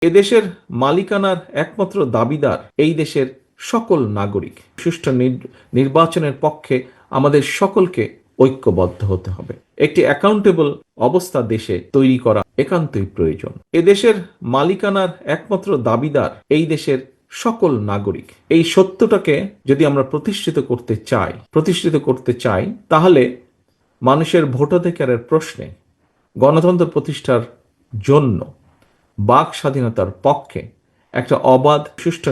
এদেশের মালিকানার একমাত্র দাবিদার এই দেশের সকল নাগরিক। সুষ্ঠু নির্বাচনের পক্ষে আমাদের সকলকে ঐক্যবদ্ধ হতে হবে। একটি অ্যাকাউন্টেবল অবস্থা দেশে তৈরি করা একান্তই প্রয়োজন। এদেশের মালিকানার একমাত্র দাবিদার এই দেশের সকল নাগরিক। এই সত্যটাকে যদি আমরা প্রতিষ্ঠিত করতে চাই তাহলে মানুষের ভোটাধিকারের প্রশ্নে গণতন্ত্র প্রতিষ্ঠার জন্য বাক স্বাধীনতার পক্ষে একটা অবাধ সুষ্ঠু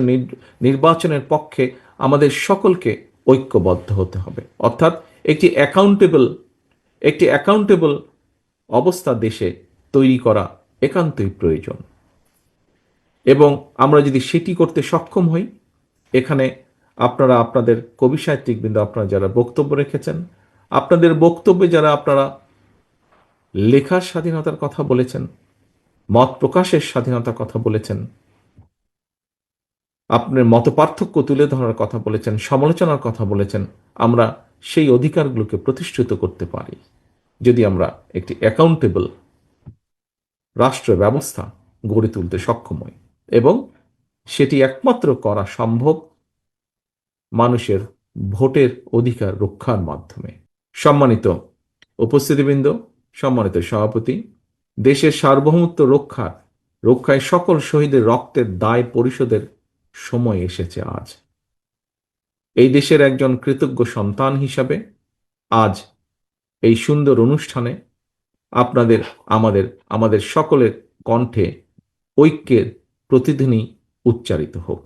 নির্বাচনের পক্ষে আমাদের সকলকে ঐক্যবদ্ধ হতে হবে। অর্থাৎ একটি অ্যাকাউন্টেবল অবস্থা দেশে তৈরি করা একান্তই প্রয়োজন। এবং আমরা যদি সেটি করতে সক্ষম হই, এখানে আপনারা আপনাদের কবি সাহিত্যিকবৃন্দ আপনারা যারা বক্তব্য রেখেছেন, আপনাদের বক্তব্যে যারা আপনারা লেখার স্বাধীনতার কথা বলেছেন, মত প্রকাশের স্বাধীনতার কথা বলেছেন, আপনার মত পার্থক্য তুলে ধরার কথা বলেছেন, সমালোচনার কথা বলেছেন, আমরা সেই অধিকারগুলোকে প্রতিষ্ঠিত করতে পারি যদি আমরা একটি অ্যাকাউন্টেবল রাষ্ট্র ব্যবস্থা গড়ে তুলতে সক্ষম হই। এবং সেটি একমাত্র করা সম্ভব মানুষের ভোটের অধিকার রক্ষার মাধ্যমে। সম্মানিত উপস্থিতিবৃন্দ, সম্মানিত সভাপতি, দেশের সার্বভৌমত্ব রক্ষায় সকল শহীদের রক্তের দায় পরিশোধের সময় এসেছে আজ। এই দেশের একজন কৃতজ্ঞ সন্তান হিসাবে আজ এই সুন্দর অনুষ্ঠানে আপনাদের আমাদের সকলের কণ্ঠে ঐক্যের প্রতিধ্বনি উচ্চারিত হোক।